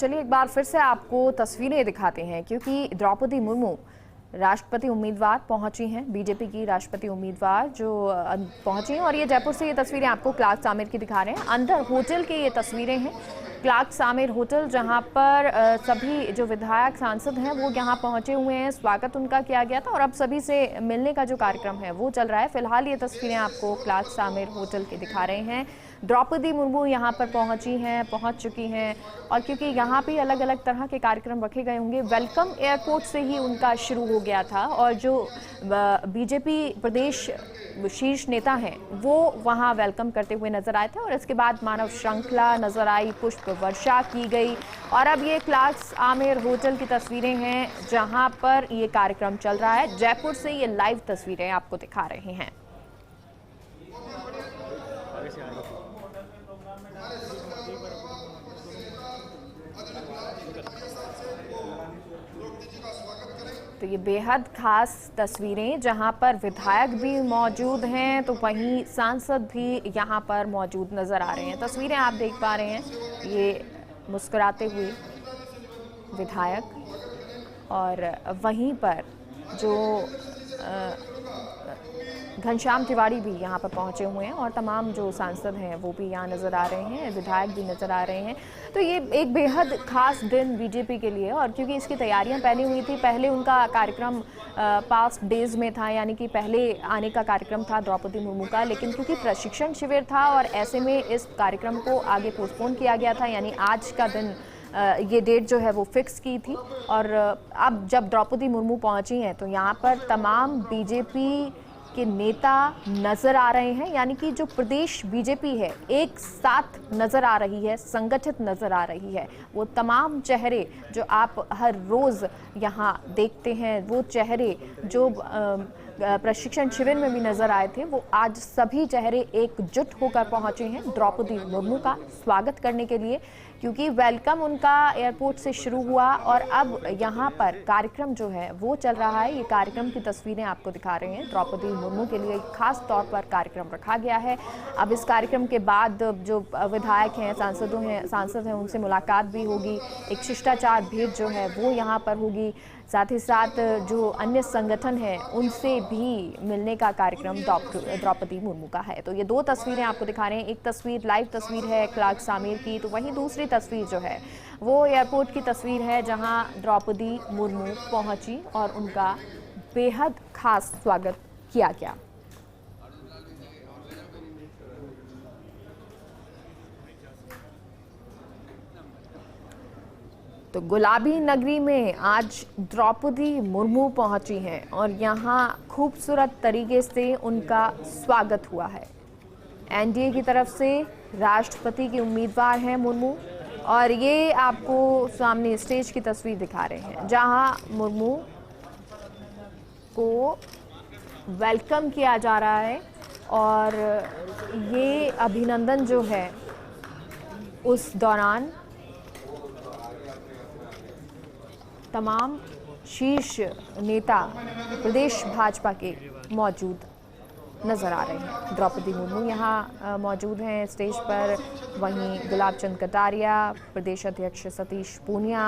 चलिए एक बार फिर से आपको तस्वीरें दिखाते हैं, क्योंकि द्रौपदी मुर्मू राष्ट्रपति उम्मीदवार पहुंची हैं। बीजेपी की राष्ट्रपति उम्मीदवार जो पहुंची हैं, और ये जयपुर से ये तस्वीरें आपको क्लार्क्स आमिर की दिखा रहे हैं। अंदर होटल की ये तस्वीरें हैं, क्लार्क्स आमिर होटल, जहां पर सभी जो विधायक सांसद हैं वो यहां पहुंचे हुए हैं। स्वागत उनका किया गया था और अब सभी से मिलने का जो कार्यक्रम है वो चल रहा है। फिलहाल ये तस्वीरें आपको क्लार्क्स आमिर होटल की दिखा रहे हैं। द्रौपदी मुर्मू यहाँ पर पहुंच चुकी हैं, और क्योंकि यहाँ पे अलग अलग तरह के कार्यक्रम रखे गए होंगे, वेलकम एयरपोर्ट से ही उनका शुरू हो गया था, और जो बीजेपी प्रदेश शीर्ष नेता हैं वो वहाँ वेलकम करते हुए नजर आए थे, और इसके बाद मानव श्रृंखला नजर आई, पुष्प वर्षा की गई। और अब ये क्लार्क्स आमिर होटल की तस्वीरें हैं जहाँ पर ये कार्यक्रम चल रहा है। जयपुर से ये लाइव तस्वीरें आपको दिखा रहे हैं। तो ये बेहद खास तस्वीरें, जहां पर विधायक भी मौजूद हैं तो वहीं सांसद भी यहां पर मौजूद नजर आ रहे हैं। तस्वीरें आप देख पा रहे हैं, ये मुस्कुराते हुए विधायक, और वहीं पर जो घनश्याम तिवारी भी यहाँ पर पहुँचे हुए हैं, और तमाम जो सांसद हैं वो भी यहाँ नज़र आ रहे हैं, विधायक भी नज़र आ रहे हैं। तो ये एक बेहद खास दिन बीजेपी के लिए, और क्योंकि इसकी तैयारियां पहले हुई थी। पहले उनका कार्यक्रम पास्ट डेज में था, यानी कि पहले आने का कार्यक्रम था द्रौपदी मुर्मू का, लेकिन क्योंकि प्रशिक्षण शिविर था और ऐसे में इस कार्यक्रम को आगे पोस्टपोन किया गया था, यानी आज का दिन ये डेट जो है वो फिक्स की थी। और अब जब द्रौपदी मुर्मू पहुंची हैं तो यहाँ पर तमाम बीजेपी के नेता नजर आ रहे हैं, यानी कि जो प्रदेश बीजेपी है एक साथ नजर आ रही है, संगठित नजर आ रही है। वो तमाम चेहरे जो आप हर रोज यहाँ देखते हैं, वो चेहरे जो प्रशिक्षण शिविर में भी नजर आए थे, वो आज सभी चेहरे एकजुट होकर पहुंचे हैं द्रौपदी मुर्मू का स्वागत करने के लिए, क्योंकि वेलकम उनका एयरपोर्ट से शुरू हुआ और अब यहाँ पर कार्यक्रम जो है वो चल रहा है। ये कार्यक्रम की तस्वीरें आपको दिखा रहे हैं। द्रौपदी मुर्मू के लिए खास तौर पर कार्यक्रम रखा गया है। अब इस कार्यक्रम के बाद जो विधायक हैं, सांसद हैं, उनसे मुलाकात भी होगी, एक शिष्टाचार भेंट जो है वो यहाँ पर होगी। साथ ही साथ जो अन्य संगठन हैं उनसे भी मिलने का कार्यक्रम द्रौपदी मुर्मू का है। तो ये दो तस्वीरें आपको दिखा रहे हैं। एक तस्वीर लाइव तस्वीर है क्लार्क्स आमिर की, तो वहीं दूसरी तस्वीर जो है वो एयरपोर्ट की तस्वीर है, जहां द्रौपदी मुर्मू पहुंची और उनका बेहद खास स्वागत किया गया। तो गुलाबी नगरी में आज द्रौपदी मुर्मू पहुंची हैं और यहाँ खूबसूरत तरीके से उनका स्वागत हुआ है। एनडीए की तरफ से राष्ट्रपति की उम्मीदवार हैं मुर्मू, और ये आपको सामने स्टेज की तस्वीर दिखा रहे हैं जहां मुर्मू को वेलकम किया जा रहा है। और ये अभिनंदन जो है उस दौरान तमाम शीर्ष नेता प्रदेश भाजपा के मौजूद नजर आ रहे हैं। द्रौपदी मुर्मू यहाँ मौजूद हैं स्टेज पर, वहीं गुलाब चंद कटारिया, प्रदेश अध्यक्ष सतीश पूनिया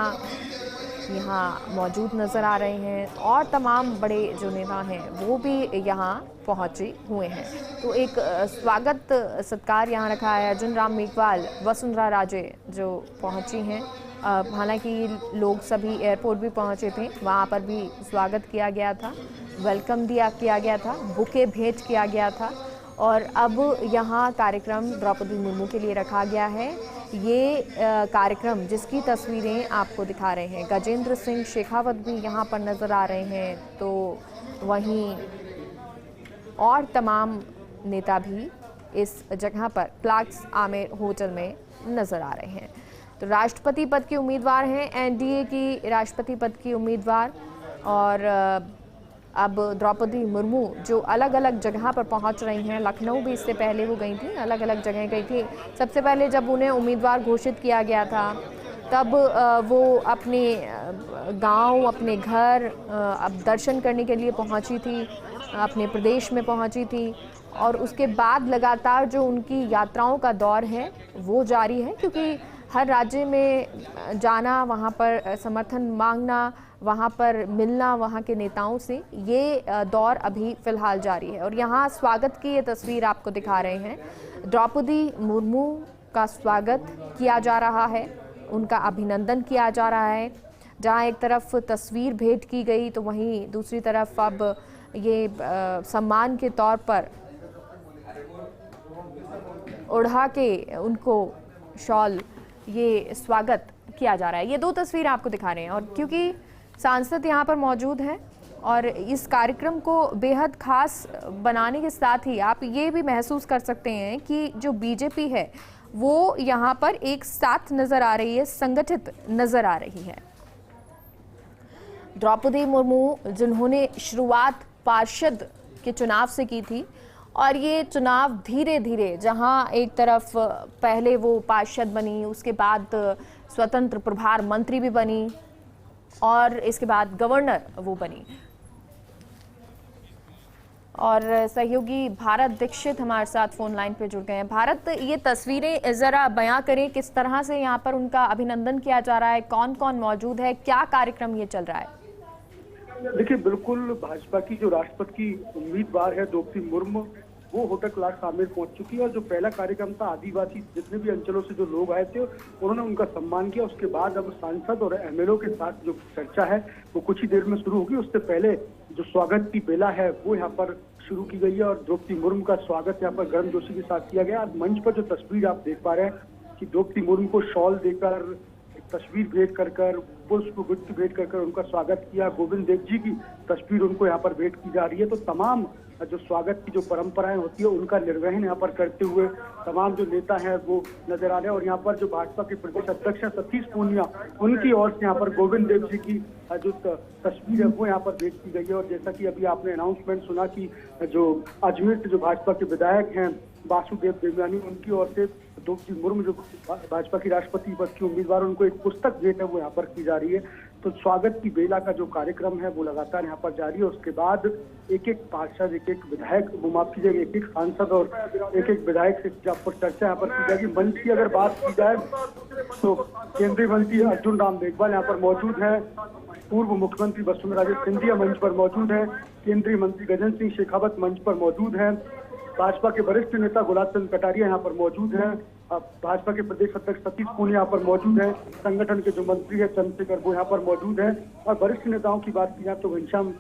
यहाँ मौजूद नजर आ रहे हैं, और तमाम बड़े जो नेता हैं वो भी यहाँ पहुँचे हुए हैं। तो एक स्वागत सत्कार यहाँ रखा है। अर्जुन राम मेघवाल, वसुंधरा राजे जो पहुँची हैं, हालांकि लोग सभी एयरपोर्ट भी पहुंचे थे, वहां पर भी स्वागत किया गया था, वेलकम किया गया था, बुके भेंट किया गया था। और अब यहाँ कार्यक्रम द्रौपदी मुर्मू के लिए रखा गया है। ये कार्यक्रम जिसकी तस्वीरें आपको दिखा रहे हैं, गजेंद्र सिंह शेखावत भी यहाँ पर नज़र आ रहे हैं, तो वहीं और तमाम नेता भी इस जगह पर क्लार्क्स आमिर होटल में नज़र आ रहे हैं। तो राष्ट्रपति पद की उम्मीदवार हैं एनडीए की राष्ट्रपति पद की उम्मीदवार, और अब द्रौपदी मुर्मू जो अलग अलग जगह पर पहुंच रही हैं। लखनऊ भी इससे पहले वो गई थी, अलग अलग जगह गई थी। सबसे पहले जब उन्हें उम्मीदवार घोषित किया गया था तब वो अपने गांव, अपने घर अब दर्शन करने के लिए पहुंची थी, अपने प्रदेश में पहुंची थी, और उसके बाद लगातार जो उनकी यात्राओं का दौर है वो जारी है, क्योंकि हर राज्य में जाना, वहाँ पर समर्थन मांगना, वहाँ पर मिलना वहाँ के नेताओं से, ये दौर अभी फिलहाल जारी है। और यहाँ स्वागत की ये तस्वीर आपको दिखा रहे हैं। द्रौपदी मुर्मू का स्वागत किया जा रहा है, उनका अभिनंदन किया जा रहा है। जहाँ एक तरफ तस्वीर भेंट की गई तो वहीं दूसरी तरफ अब ये सम्मान के तौर पर ओढ़ा के उनको शॉल, ये स्वागत किया जा रहा है। ये दो तस्वीर आपको दिखा रहे हैं। और क्योंकि सांसद यहाँ पर मौजूद हैं और इस कार्यक्रम को बेहद खास बनाने के साथ ही आप ये भी महसूस कर सकते हैं कि जो बीजेपी है वो यहाँ पर एक साथ नजर आ रही है, संगठित नजर आ रही है। द्रौपदी मुर्मू जिन्होंने शुरुआत पार्षद के चुनाव से की थी और ये चुनाव धीरे धीरे, जहां एक तरफ पहले वो पार्षद बनी, उसके बाद स्वतंत्र प्रभार मंत्री भी बनी और इसके बाद गवर्नर वो बनी। और सहयोगी भारत दीक्षित हमारे साथ फोन लाइन पे जुड़ गए हैं। भारत, ये तस्वीरें जरा बयां करें, किस तरह से यहाँ पर उनका अभिनंदन किया जा रहा है, कौन कौन मौजूद है, क्या कार्यक्रम ये चल रहा है? देखिए, बिल्कुल भाजपा की जो राष्ट्रपति की उम्मीदवार है द्रौपदी मुर्मू, वो होटल क्लास आमेर पहुंच चुकी है। और जो पहला कार्यक्रम था, आदिवासी जितने भी अंचलों से जो लोग आए थे उन्होंने उनका सम्मान किया। उसके बाद अब सांसद और एमएलओ के साथ जो चर्चा है वो कुछ ही देर में शुरू होगी। उससे पहले जो स्वागत की बेला है वो यहाँ पर शुरू की गई है और द्रौपदी मुर्मू का स्वागत यहाँ पर गर्मजोशी के साथ किया गया। मंच पर जो तस्वीर आप देख पा रहे हैं कि द्रौपदी मुर्मू को शॉल देकर, तस्वीर भेंट कर पुष्प गुच्छ भेंट कर उनका स्वागत किया। गोविंद देव जी की तस्वीर उनको यहाँ पर भेंट की जा रही है। तो तमाम जो स्वागत की जो परंपराएं होती है उनका निर्वहन यहाँ पर करते हुए तमाम जो नेता हैं वो नजर आ रहे हैं। और यहाँ पर जो भाजपा के प्रदेश अध्यक्ष सतीश पूनिया, उनकी ओर से यहाँ पर गोविंद देव जी की जो तस्वीर है वो यहाँ पर भेंट की गई है। और जैसा कि अभी आपने अनाउंसमेंट सुना कि जो अजमेर से जो भाजपा के विधायक हैं वासुदेव देवयानी, उनकी ओर से द्रौपदी मुर्मू जो भाजपा की राष्ट्रपति पद की उम्मीदवार, उनको एक पुस्तक भेंट है वो यहाँ पर की जा रही है। तो स्वागत की बेला का जो कार्यक्रम है वो लगातार यहाँ पर जारी है। उसके बाद एक एक पार्षद, एक एक विधायक, वो माफ कीजिएगा, एक एक सांसद और एक एक विधायक से यहाँ पर चर्चा यहाँ पर की जाएगी। मंच की अगर बात की जाए तो केंद्रीय मंत्री अर्जुन राम मेघवाल यहाँ पर मौजूद है, पूर्व मुख्यमंत्री वसुंधरा सिंधिया मंच पर मौजूद है, केंद्रीय मंत्री गजेंद्र सिंह शेखावत मंच पर मौजूद है, भाजपा के वरिष्ठ नेता गुलाब चंद कटारिया यहाँ पर मौजूद हैं, भाजपा के प्रदेश अध्यक्ष सतीश पूनिया यहाँ पर मौजूद हैं, संगठन के जो मंत्री है चंद्रशेखर वो यहाँ पर मौजूद हैं। और वरिष्ठ नेताओं की बात की जाए तो घनश्याम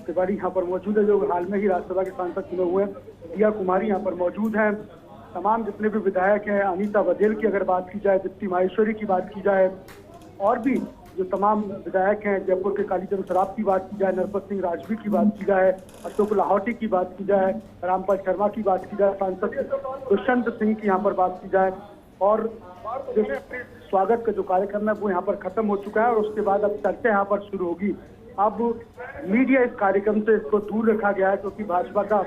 तिवारी यहाँ पर मौजूद है जो हाल में ही राज्यसभा के सांसद चुने हुए हैं, दिया कुमारी यहाँ पर मौजूद हैं। तमाम जितने भी विधायक हैं, अनीता बघेल की अगर बात की जाए, दीप्ति माहेश्वरी की बात की जाए, और भी जो तमाम विधायक हैं, जयपुर के कालीचरण सराफ की बात की जाए, नरपत सिंह राजवी की बात की जाए, अशोक लाहौटी की बात की जाए, रामपाल शर्मा की बात की जाए, सांसद दुष्यंत सिंह की यहाँ पर बात की जाए, और जो स्वागत का जो कार्यक्रम है वो यहाँ पर खत्म हो चुका है। और उसके बाद अब चर्चा यहाँ पर शुरू होगी। अब मीडिया इस कार्यक्रम से इसको दूर रखा गया है क्योंकि भाजपा का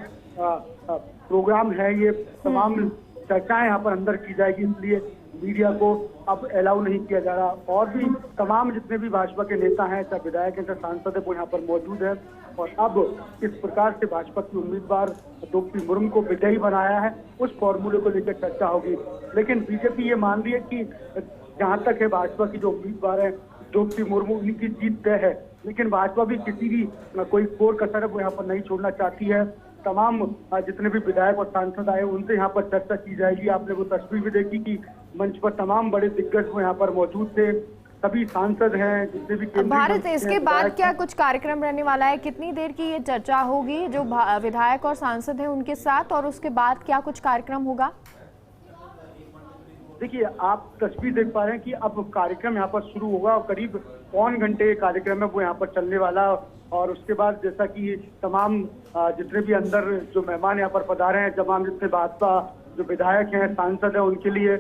प्रोग्राम है, ये तमाम चर्चाएं यहाँ पर अंदर की जाएगी, इसलिए मीडिया को अब अलाउ नहीं किया जा रहा। और भी तमाम जितने भी भाजपा के नेता हैं, चाहे विधायक हैं, चाहे सांसद है, वो यहाँ पर मौजूद है। और अब किस प्रकार से भाजपा की उम्मीदवार द्रौपदी मुर्मू को विजयी बनाया है उस फॉर्मूले को लेकर चर्चा होगी। लेकिन बीजेपी ये मान रही है कि जहाँ तक है भाजपा की जो उम्मीदवार है द्रौपदी मुर्मू, उनकी जीत तय है। लेकिन भाजपा भी किसी भी कोई कोर कसर है वो यहाँ पर नहीं छोड़ना चाहती है। तमाम जितने भी विधायक और सांसद आए उनसे यहाँ पर चर्चा की जाएगी। आपने वो तस्वीर भी देखी कि मंच पर तमाम बड़े दिग्गज वो यहाँ पर मौजूद थे, सभी सांसद हैं, जितने भी भारत। इसके बाद क्या कुछ कार्यक्रम रहने वाला है? कितनी देर की ये चर्चा होगी जो विधायक और सांसद हैं उनके साथ, और उसके बाद क्या कुछ कार्यक्रम होगा? देखिए, आप तस्वीर देख पा रहे हैं कि अब कार्यक्रम यहाँ पर शुरू होगा और करीब पौन घंटे कार्यक्रम है वो यहाँ पर चलने वाला। और उसके बाद जैसा कि तमाम जितने भी अंदर जो मेहमान यहाँ पर पधारे हैं, तमाम जितने भाजपा जो विधायक हैं, सांसद हैं, उनके लिए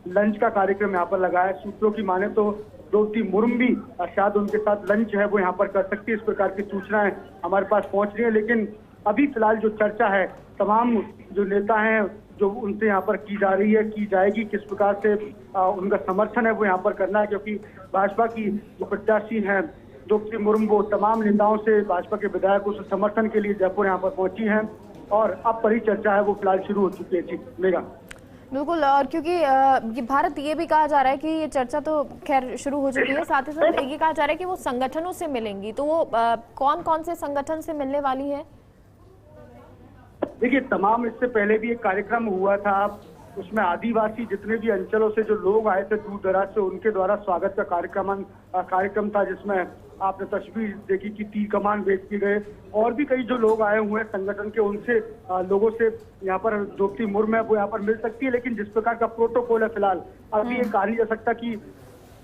लंच का कार्यक्रम यहाँ पर लगा है। सूत्रों की माने तो द्रौपदी मुर्मू भी शायद उनके साथ लंच है वो यहाँ पर कर सकती है, इस प्रकार की सूचनाएं हमारे पास पहुंच रही है। लेकिन अभी फिलहाल जो चर्चा है, तमाम जो नेता हैं जो उनसे यहाँ पर की जा रही है, की जाएगी, किस प्रकार से उनका समर्थन है वो यहाँ पर करना है। क्योंकि भाजपा की जो प्रत्याशी हैं द्रौपदी मुर्मू, वो तमाम नेताओं से, भाजपा के विधायकों से समर्थन के लिए जयपुर यहाँ पर पहुंची हैं और अब परिचर्चा है वो फिलहाल शुरू हो चुकी है। जी मेगा। बिल्कुल। और क्योंकि ये भारत ये भी कहा जा रहा है कि ये चर्चा तो खैर शुरू हो चुकी है, साथ ही साथ ये कहा जा रहा है कि वो संगठनों से मिलेंगी, तो वो कौन कौन से संगठन से मिलने वाली है? देखिए, तमाम इससे पहले भी एक कार्यक्रम हुआ था, उसमें आदिवासी जितने भी अंचलों से जो लोग आए थे दूर दराज से, उनके द्वारा स्वागत का कार्यक्रम था, जिसमें आपने तस्वीर देखी कि तीर कमान भेज के गए। और भी कई जो लोग आए हुए हैं संगठन के, उनसे लोगों से यहाँ पर द्रौपदी मुर्मू है वो यहाँ पर मिल सकती है। लेकिन जिस प्रकार का प्रोटोकॉल है फिलहाल, अभी ये कहा नहीं जा सकता कि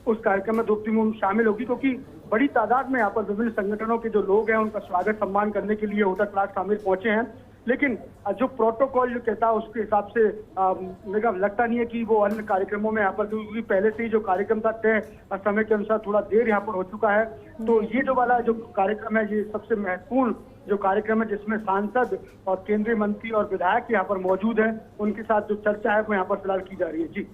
उस कार्यक्रम में द्रौपदी मुर्मू शामिल होगी, क्योंकि बड़ी तादाद में यहाँ पर विभिन्न संगठनों के जो लोग हैं उनका स्वागत सम्मान करने के लिए होटल क्लार्क आमिर पहुंचे हैं। लेकिन जो प्रोटोकॉल जो कहता है उसके हिसाब से मेरा लगता नहीं है कि वो अन्य कार्यक्रमों में यहाँ पर, क्योंकि पहले से ही जो कार्यक्रम था तय समय के अनुसार थोड़ा देर यहाँ पर हो चुका है। तो ये जो वाला जो कार्यक्रम है, ये सबसे महत्वपूर्ण जो कार्यक्रम है, जिसमें सांसद और केंद्रीय मंत्री और विधायक यहाँ पर मौजूद हैं, उनके साथ जो चर्चा है वो यहाँ पर फिलहाल की जा रही है। जी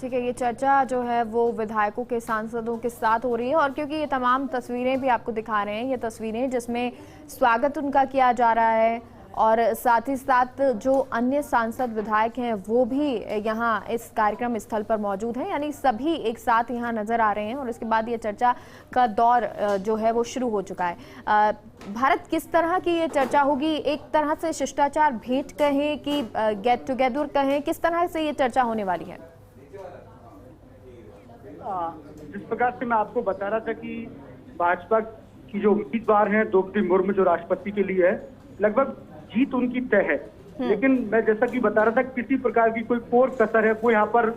ठीक है, ये चर्चा जो है वो विधायकों के, सांसदों के साथ हो रही है। और क्योंकि ये तमाम तस्वीरें भी आपको दिखा रहे हैं, ये तस्वीरें जिसमें स्वागत उनका किया जा रहा है और साथ ही साथ जो अन्य सांसद विधायक हैं वो भी यहाँ इस कार्यक्रम स्थल पर मौजूद हैं, यानी सभी एक साथ यहाँ नजर आ रहे हैं। और इसके बाद ये चर्चा का दौर जो है वो शुरू हो चुका है। भारत किस तरह की ये चर्चा होगी? एक तरह से शिष्टाचार भेंट कहें कि गेट टुगेदर कहें, किस तरह से ये चर्चा होने वाली है? जिस प्रकार से मैं आपको बता रहा था कि भाजपा की जो उम्मीदवार हैं द्रौपदी मुर्मू जो राष्ट्रपति के लिए है, लगभग जीत उनकी तय है। लेकिन मैं जैसा कि बता रहा था, किसी प्रकार की कोई कोर कसर है वो यहाँ पर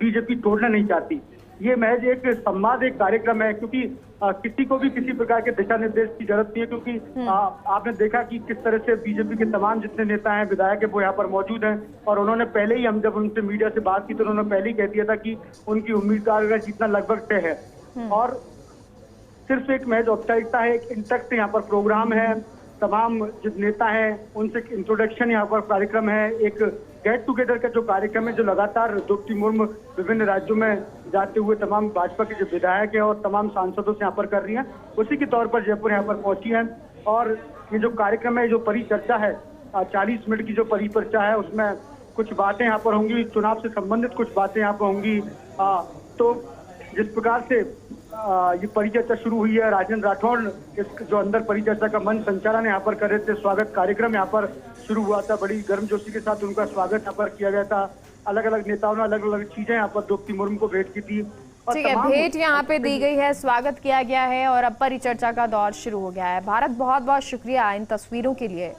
बीजेपी तोड़ना नहीं चाहती। ये महज एक संवाद, एक कार्यक्रम है, क्योंकि किसी को भी किसी प्रकार के दिशा निर्देश की जरूरत नहीं है, क्योंकि आपने देखा कि किस तरह से बीजेपी के तमाम जितने नेता हैं, विधायक है, वो यहाँ पर मौजूद हैं। और उन्होंने पहले ही, हम जब उनसे मीडिया से बात की तो उन्होंने पहले ही कह दिया था कि उनकी उम्मीदवार का जीतना लगभग तय है। और सिर्फ एक महज औपचारिकता है, एक इंटैक्ट यहाँ पर प्रोग्राम है, तमाम जो नेता हैं उनसे इंट्रोडक्शन यहाँ पर कार्यक्रम है, एक गेट टुगेदर का जो कार्यक्रम है, जो लगातार द्रौपदी मुर्मू विभिन्न राज्यों में जाते हुए तमाम भाजपा के जो विधायक हैं और तमाम सांसदों से यहाँ पर कर रही हैं, उसी के तौर पर जयपुर यहाँ पर पहुंची हैं। और ये जो कार्यक्रम है, जो परिचर्चा है, 40 मिनट की जो परिचर्चा है, उसमें कुछ बातें यहाँ पर होंगी, चुनाव से संबंधित कुछ बातें यहाँ पर होंगी। तो जिस प्रकार से ये परिचर्चा शुरू हुई है, राजेंद्र राठौड़ इस जो अंदर परिचर्चा का मंच संचालन यहाँ पर कर रहे थे, स्वागत कार्यक्रम यहाँ पर शुरू हुआ था, बड़ी गर्मजोशी के साथ उनका स्वागत यहाँ पर किया गया था। अलग अलग नेताओं ने अलग अलग चीजें यहाँ पर द्रौपदी मुर्मू को भेंट की थी। ठीक है, भेंट यहाँ पे दी गई है, स्वागत किया गया है और अब परिचर्चा का दौर शुरू हो गया है। भारत, बहुत बहुत शुक्रिया इन तस्वीरों के लिए।